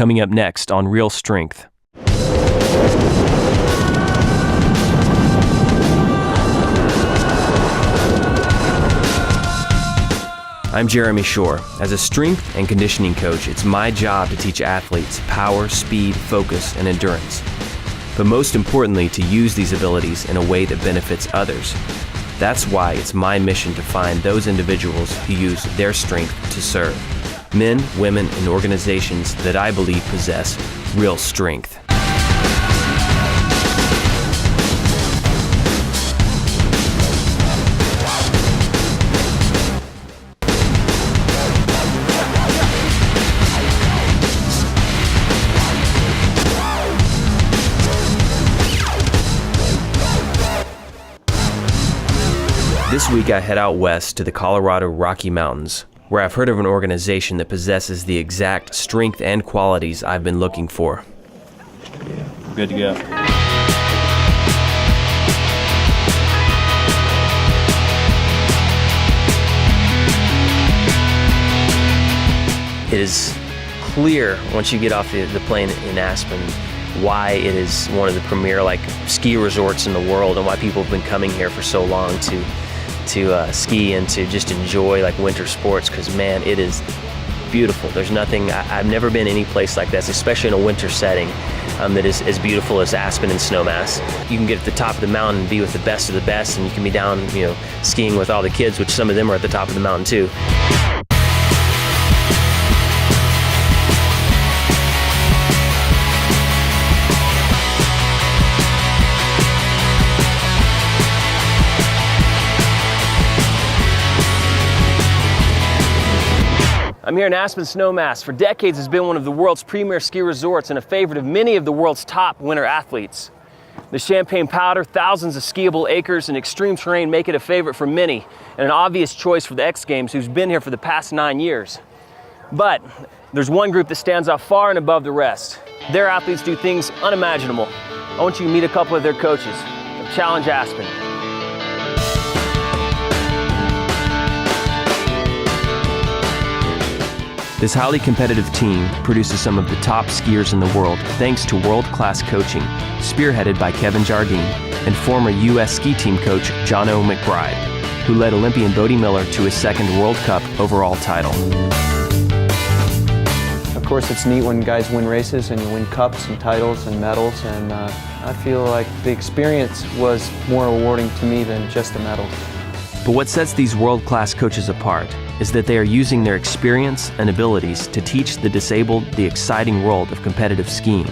coming up next on Real Strength. I'm Jeremy Shore. As a strength and conditioning coach, it's my job to teach athletes power, speed, focus, and endurance. But most importantly, to use these abilities in a way that benefits others. That's why it's my mission to find those individuals who use their strength to serve. Men, women, and organizations that I believe possess real strength. This week I head out west to the Colorado Rocky Mountains, where I've heard of an organization that possesses the exact strength and qualities I've been looking for. Good to go. It is clear once you get off the plane in Aspen why it is one of the premier ski resorts in the world and why people have been coming here for so long to ski and to just enjoy winter sports, because man, it is beautiful. There's nothing, I've never been any place like this, especially in a winter setting, that is as beautiful as Aspen and Snowmass. You can get at the top of the mountain and be with the best of the best, and you can be down skiing with all the kids, which some of them are at the top of the mountain too. I'm here in Aspen, Snowmass. For decades, it's been one of the world's premier ski resorts and a favorite of many of the world's top winter athletes. The champagne powder, thousands of skiable acres, and extreme terrain make it a favorite for many, and an obvious choice for the X Games, who's been here for the past 9 years. But there's one group that stands out far and above the rest. Their athletes do things unimaginable. I want you to meet a couple of their coaches of Challenge Aspen. This highly competitive team produces some of the top skiers in the world thanks to world-class coaching, spearheaded by Kevin Jardine and former U.S. ski team coach Jono McBride, who led Olympian Bodie Miller to his second World Cup overall title. Of course, it's neat when guys win races and you win cups and titles and medals, and I feel like the experience was more rewarding to me than just the medal. But what sets these world-class coaches apart is that they are using their experience and abilities to teach the disabled the exciting world of competitive skiing.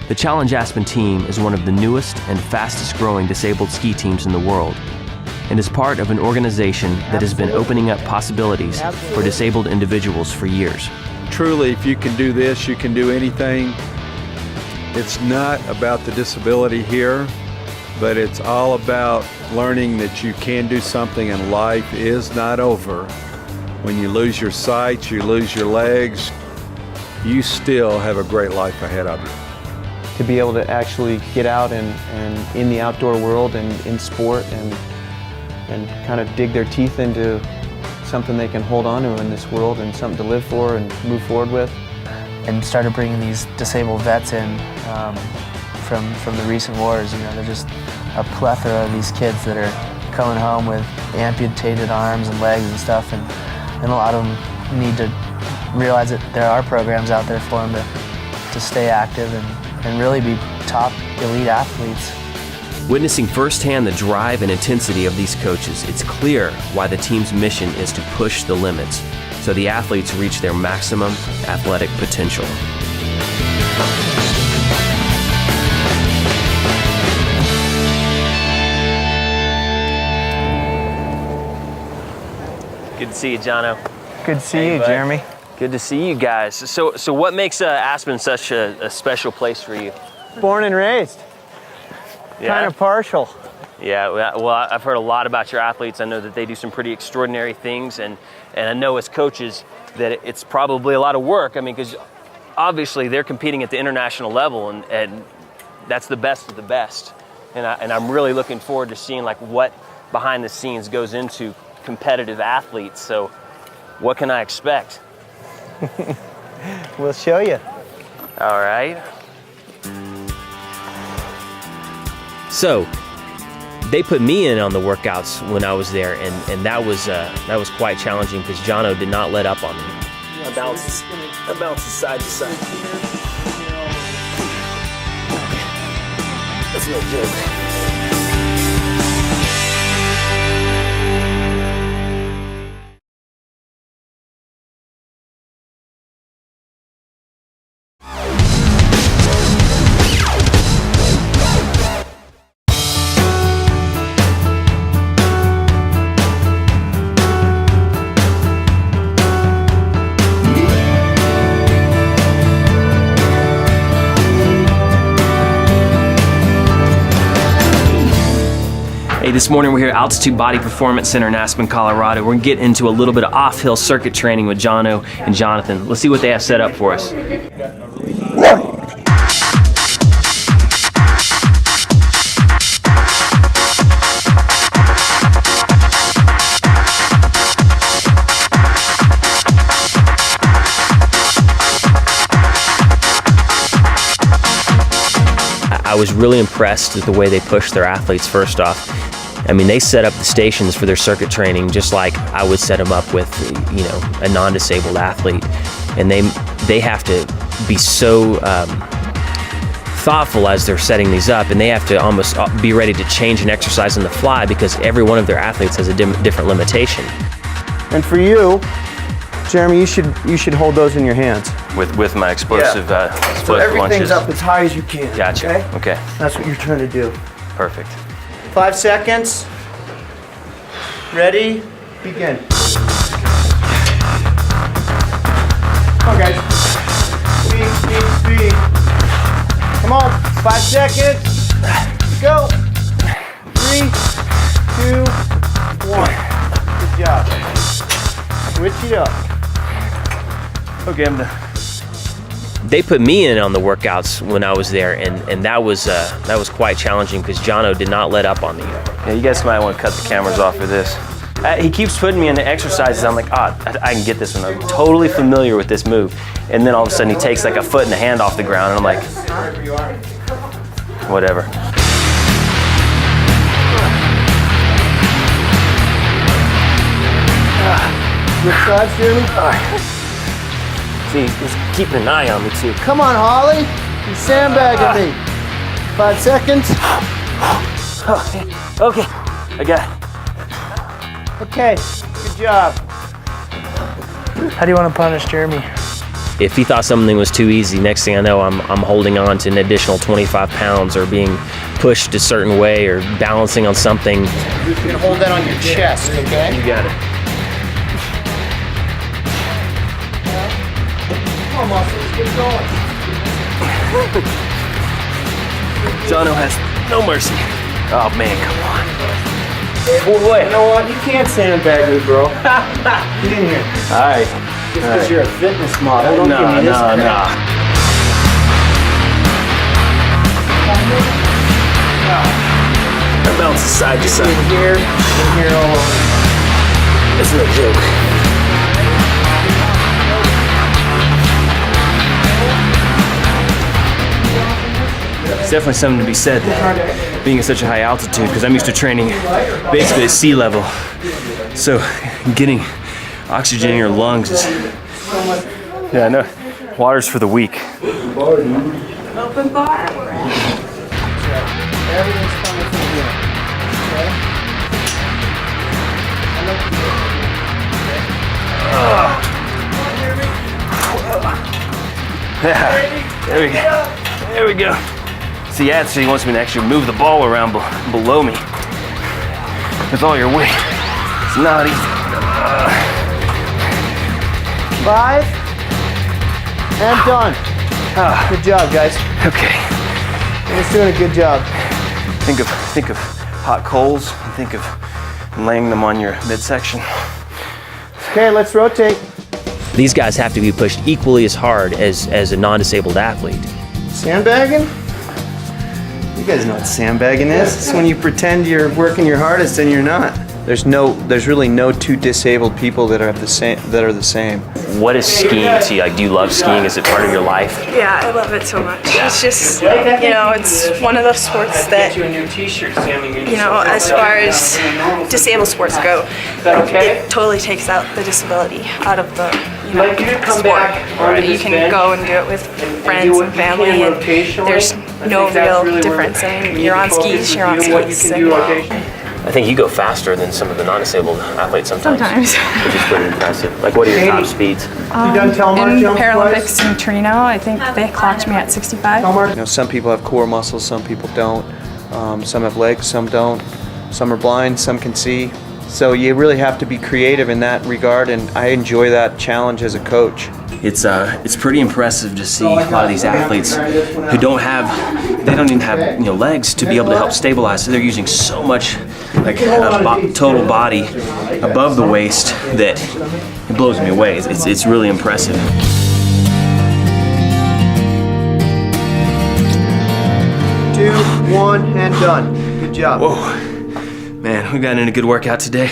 The Challenge Aspen team is one of the newest and fastest growing disabled ski teams in the world, and is part of an organization that has been opening up possibilities for disabled individuals for years. Truly, if you can do this, you can do anything. It's not about the disability here, but it's all about learning that you can do something and life is not over. When you lose your sight, you lose your legs, you still have a great life ahead of you. To be able to actually get out and in the outdoor world and in sport and kind of dig their teeth into something they can hold on to in this world and something to live for and move forward with. And started bringing these disabled vets in from the recent wars. They're just a plethora of these kids that are coming home with amputated arms and legs and stuff, and a lot of them need to realize that there are programs out there for them to stay active and really be top elite athletes. Witnessing firsthand the drive and intensity of these coaches, it's clear why the team's mission is to push the limits so the athletes reach their maximum athletic potential. Good to see you, Jono. Good to see you, bud. Jeremy. Good to see you guys. So what makes Aspen such a special place for you? Born and raised. Yeah? Kind of partial. Yeah, well, I've heard a lot about your athletes. I know that they do some pretty extraordinary things, and I know as coaches that it's probably a lot of work. I mean, because obviously they're competing at the international level, and that's the best of the best. And I'm really looking forward to seeing what behind the scenes goes into competitive athletes. So what can I expect? We'll show you. All right. So they put me in on the workouts when I was there, and that was quite challenging because Jono did not let up on me. I bounce side to side. That's no joke. Hey, this morning we're here at Altitude Body Performance Center in Aspen, Colorado. We're gonna get into a little bit of off-hill circuit training with Jono and Jonathan. Let's see what they have set up for us. I was really impressed with the way they pushed their athletes first off. I mean, they set up the stations for their circuit training just like I would set them up with, you know, a non-disabled athlete. And they have to be so thoughtful as they're setting these up, and they have to almost be ready to change an exercise on the fly because every one of their athletes has a different limitation. And for you, Jeremy, you should hold those in your hands. With my explosive, explosive so everything's lunges. up as high as you can. Gotcha. Okay. That's what you're trying to do. Perfect. 5 seconds. Ready? Begin. Come on, guys. Speed. Come on. 5 seconds. Go. 3, 2, 1. Good job. Switch it up. Okay, I'm done. They put me in on the workouts when I was there, and that was quite challenging because Jono did not let up on me. Yeah, you guys might want to cut the cameras off for this. He keeps putting me into exercises. I'm like, I can get this one. I'm totally familiar with this move. And then all of a sudden he takes like a foot and a hand off the ground, and I'm like, whatever. Which side, Jeremy? See, he's keeping an eye on me too. Come on, Holly. You're sandbagging me. 5 seconds. Okay, I got it. Okay, good job. How do you want to punish Jeremy? If he thought something was too easy, next thing I know, I'm holding on to an additional 25 pounds or being pushed a certain way or balancing on something. You can hold that on your chest, okay? You got it. Come on, muscles, get going. Jono has no mercy. Oh man, come on. Boy, you know what? You can't sandbag me, bro. Get in here. All right. Just because you're a fitness model, don't give me this crap. I bounce side to side. In here, all over. That's no joke. It's definitely something to be said that being at such a high altitude, because I'm used to training basically at sea level. So getting oxygen in your lungs is, yeah, I know, water's for the weak. Open bar. Everything's coming from here. Okay? Yeah, there we go. There we go. See, actually, he wants me to actually move the ball around below me with all your weight. It's not easy. 5 and done. Good job, guys. Okay. You're just doing a good job. Think of hot coals and think of laying them on your midsection. Okay, let's rotate. These guys have to be pushed equally as hard as a non-disabled athlete. Sandbagging? You guys know what sandbagging is. It's when you pretend you're working your hardest and you're not. there's really no two disabled people that are the same. What is skiing to you? Like, do you love skiing? Is it part of your life? Yeah, I love it so much. It's just, it's one of those sports that, as far as disabled sports go, it totally takes out the disability out of the, sport. You can go and do it with friends and family, and there's no real difference. I mean, you're on skis, you're on skis. I think you go faster than some of the non-disabled athletes sometimes. Which is pretty impressive. Like, what are your top speeds? In Paralympics in Torino, I think they clocked me at 65. Some people have core muscles, some people don't. Some have legs, some don't. Some are blind, some can see. So you really have to be creative in that regard, and I enjoy that challenge as a coach. It's pretty impressive to see a lot of these athletes who don't even have legs to be able to help stabilize. So they're using so much total body above the waist that it blows me away. It's really impressive. Two, one, and done. Good job. Whoa. Man, we got in a good workout today.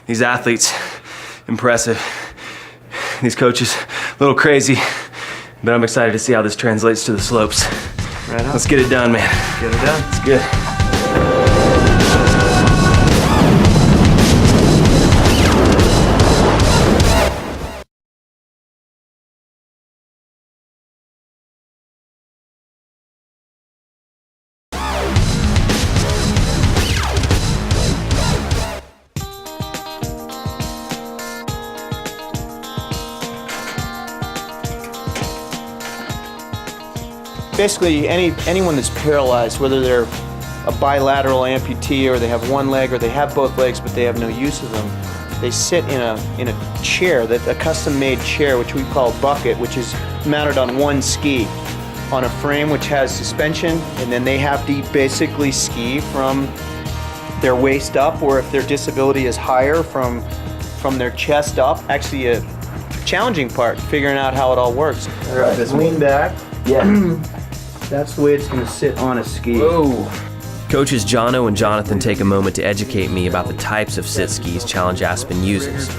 These athletes, impressive. These coaches, a little crazy, but I'm excited to see how this translates to the slopes. Right on. Let's get it done, man. Get it done. It's good. Basically, anyone that's paralyzed, whether they're a bilateral amputee or they have one leg or they have both legs but they have no use of them, they sit in a chair, a custom-made chair, which we call bucket, which is mounted on one ski on a frame which has suspension, and then they have to basically ski from their waist up, or if their disability is higher, from their chest up. Actually, a challenging part, figuring out how it all works. All right, let's lean back. Yeah. That's the way it's going to sit on a ski. Whoa. Coaches Jono and Jonathan take a moment to educate me about the types of sit skis Challenge Aspen uses.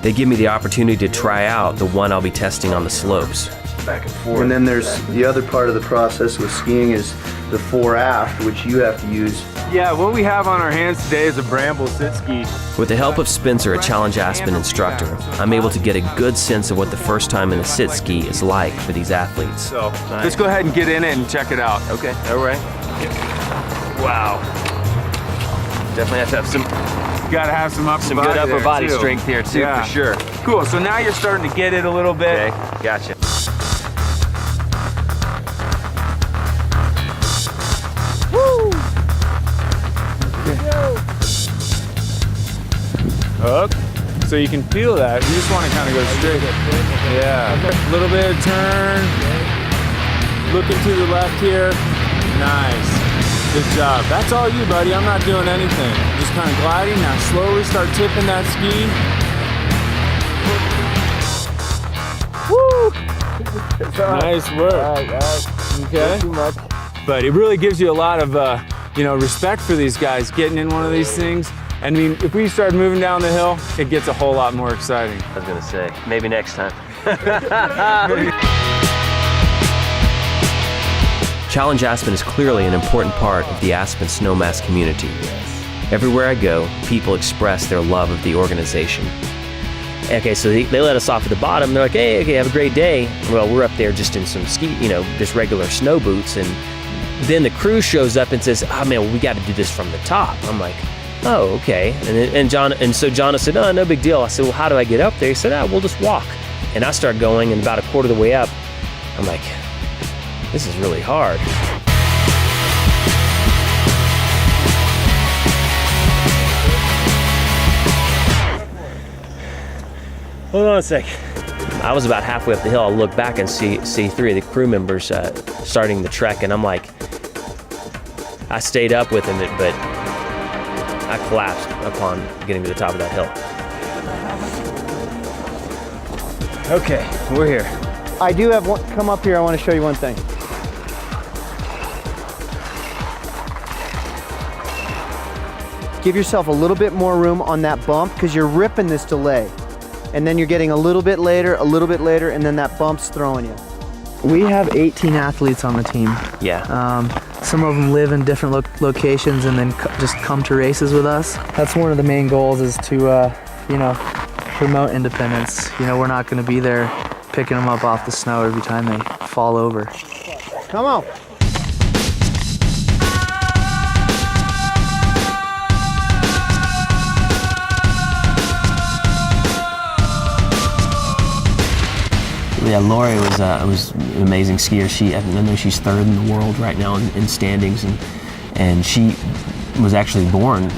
They give me the opportunity to try out the one I'll be testing on the slopes. Back and forth. And then there's the other part of the process with skiing is the fore aft, which you have to use. Yeah, what we have on our hands today is a Bramble sit ski. With the help of Spencer, a Challenge Aspen instructor, I'm able to get a good sense of what the first time in a sit ski is like for these athletes. So let's go ahead and get in it and check it out. Okay, all right. Wow. Definitely have to have some good upper body strength here too, yeah. For sure. Cool, so now you're starting to get it a little bit. Okay, gotcha. Up, so you can feel that. You just want to kind of go straight. Yeah, a little bit of turn. Looking to the left here. Nice, good job. That's all you, buddy. I'm not doing anything. Just kind of gliding. Now slowly start tipping that ski. Woo! Nice work. Okay. Too much. But it really gives you a lot of respect for these guys getting in one of these things. I mean, if we start moving down the hill, it gets a whole lot more exciting. I was gonna say, maybe next time. Challenge Aspen is clearly an important part of the Aspen snowmass community. Everywhere I go, people express their love of the organization. Okay, so they let us off at the bottom. They're like, hey, okay, have a great day. Well, we're up there just in some just regular snow boots. And then the crew shows up and says, oh man, we got to do this from the top. I'm like, oh, okay. And so John said, oh, no big deal. I said, well, how do I get up there? He said, we'll just walk. And I start going, and about a quarter of the way up, I'm like, this is really hard. Hold on a sec. I was about halfway up the hill. I look back and see three of the crew members starting the trek, and I'm like, I stayed up with them, but I collapsed upon getting to the top of that hill. Okay, we're here. I do have one, come up here, I want to show you one thing. Give yourself a little bit more room on that bump because you're ripping this delay. And then you're getting a little bit later, and then that bump's throwing you. We have 18 athletes on the team. Yeah. Some of them live in different locations and then just come to races with us. That's one of the main goals, is to, you know, promote independence. You know, we're not going to be there picking them up off the snow every time they fall over. Come on. Yeah, Lori was an amazing skier. I know she's third in the world right now in standings, and she was actually born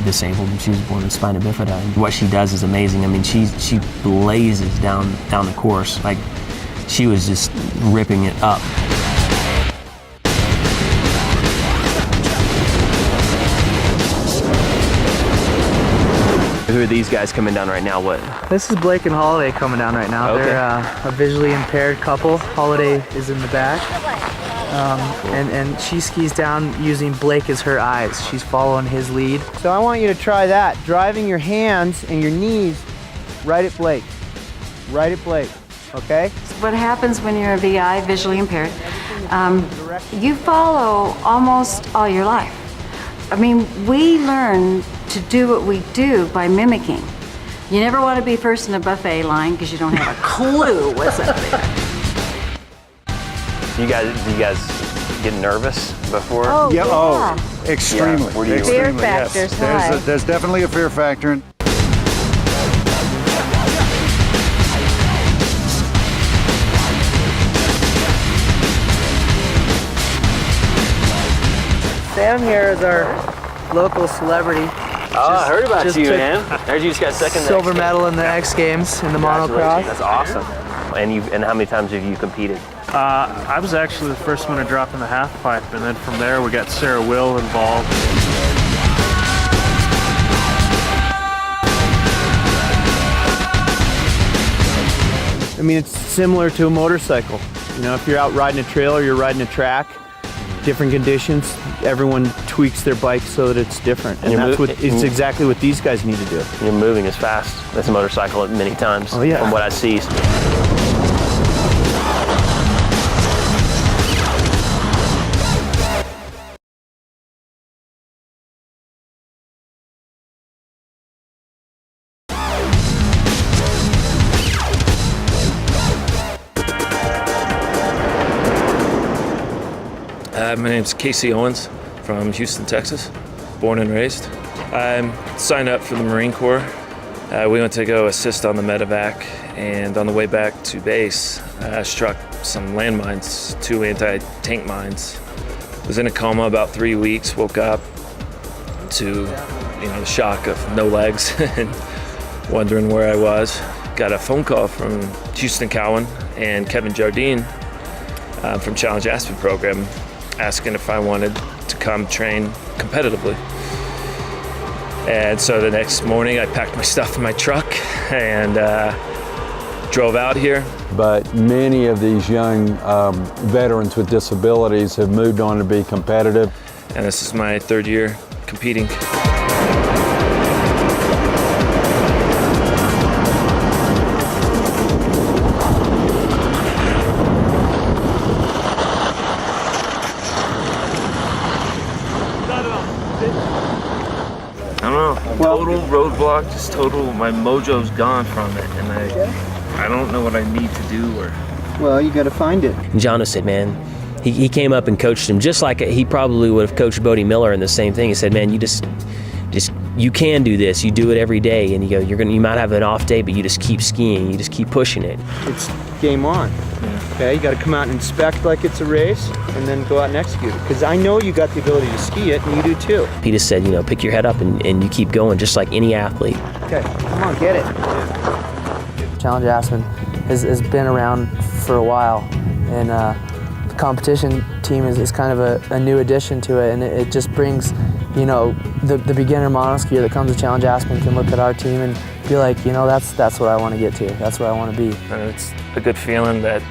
disabled. She was born with spina bifida. And what she does is amazing. I mean, she blazes down the course. Like, she was just ripping it up. Who are these guys coming down right now? What? This is Blake and Holiday coming down right now. Okay. They're a visually impaired couple. Holiday is in the back. And she skis down using Blake as her eyes. She's following his lead. So I want you to try that. Driving your hands and your knees right at Blake. Right at Blake, okay? What happens when you're a VI, visually impaired, you follow almost all your life. I mean, we learn to do what we do by mimicking. You never want to be first in a buffet line because you don't have a clue what's up there. Do you guys get nervous before? Oh, Yeah, yeah. oh, extremely. Yeah, where do you- Fear Extremely, yes. factor's high. There's definitely a fear factor. Sam here is our local celebrity. Oh, I heard about just you, took man. I heard you just got second. Silver medal in the X Games in the monocross. That's awesome. And how many times have you competed? I was actually the first one to drop in the half pipe, and then from there we got Sarah Will involved. I mean, it's similar to a motorcycle. You know, if you're out riding a trail or you're riding a track, different conditions, everyone tweaks their bike so that it's different. And it's exactly what these guys need to do. You're moving as fast as a motorcycle many times. Oh, yeah. From what I see. My name's Casey Owens from Houston, Texas, born and raised. I signed up for the Marine Corps. We went to go assist on the medevac, and on the way back to base, I struck some landmines, 2 anti-tank mines. Was in a coma about 3 weeks, woke up to the shock of no legs and wondering where I was. Got a phone call from Houston Cowan and Kevin Jardine from Challenge Aspen program, asking if I wanted to come train competitively. And so the next morning I packed my stuff in my truck and drove out here. But many of these young veterans with disabilities have moved on to be competitive. And this is my 3rd year competing. I don't know, total roadblock, just total, my mojo's gone from it, and I don't know what I need to do or... Well, you got to find it. Jono said, man, he came up and coached him just like he probably would have coached Bodie Miller in the same thing. He said, man, you can do this. You do it every day, and you might have an off day, but you just keep skiing. You just keep pushing it. It's game on. Yeah. Okay, you got to come out and inspect like it's a race, and then go out and execute it. Because I know you got the ability to ski it, and you do too. He just said, pick your head up and you keep going, just like any athlete. Okay, come on, get it. Challenge Aspen has been around for a while, and the competition team is kind of a new addition to it, and it just brings, the beginner monoskier that comes to Challenge Aspen can look at our team and be like, that's what I want to get to. That's where I want to be. And it's a good feeling that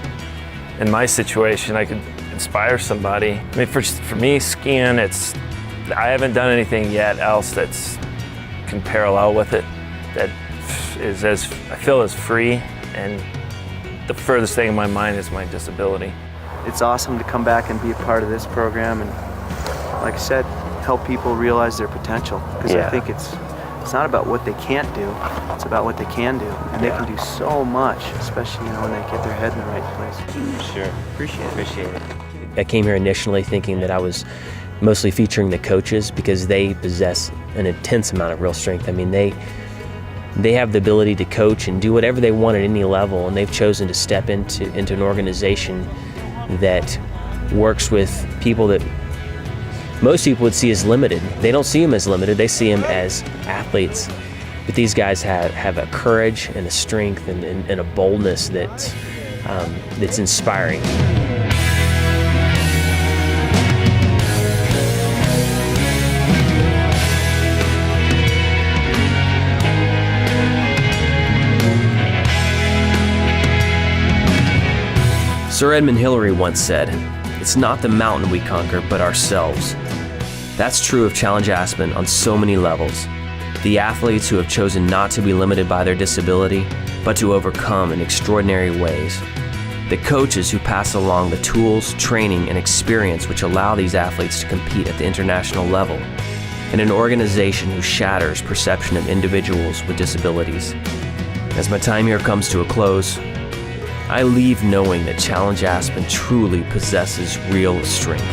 in my situation I could inspire somebody. I mean, for me, skiing, I haven't done anything yet else that's can parallel with it, that is I feel as free, and the furthest thing in my mind is my disability. It's awesome to come back and be a part of this program and, like I said, help people realize their potential. Because I think it's not about what they can't do, it's about what they can do. And they can do so much, especially when they get their head in the right place. Sure. Appreciate it. I came here initially thinking that I was mostly featuring the coaches because they possess an intense amount of real strength. I mean, they have the ability to coach and do whatever they want at any level, and they've chosen to step into an organization that works with people that most people would see as limited. They don't see them as limited, they see them as athletes. But these guys have a courage and a strength and a boldness that's inspiring. Sir Edmund Hillary once said, "It's not the mountain we conquer, but ourselves." That's true of Challenge Aspen on so many levels. The athletes who have chosen not to be limited by their disability, but to overcome in extraordinary ways. The coaches who pass along the tools, training, and experience which allow these athletes to compete at the international level. And an organization who shatters perception of individuals with disabilities. As my time here comes to a close, I leave knowing that Challenge Aspen truly possesses real strength.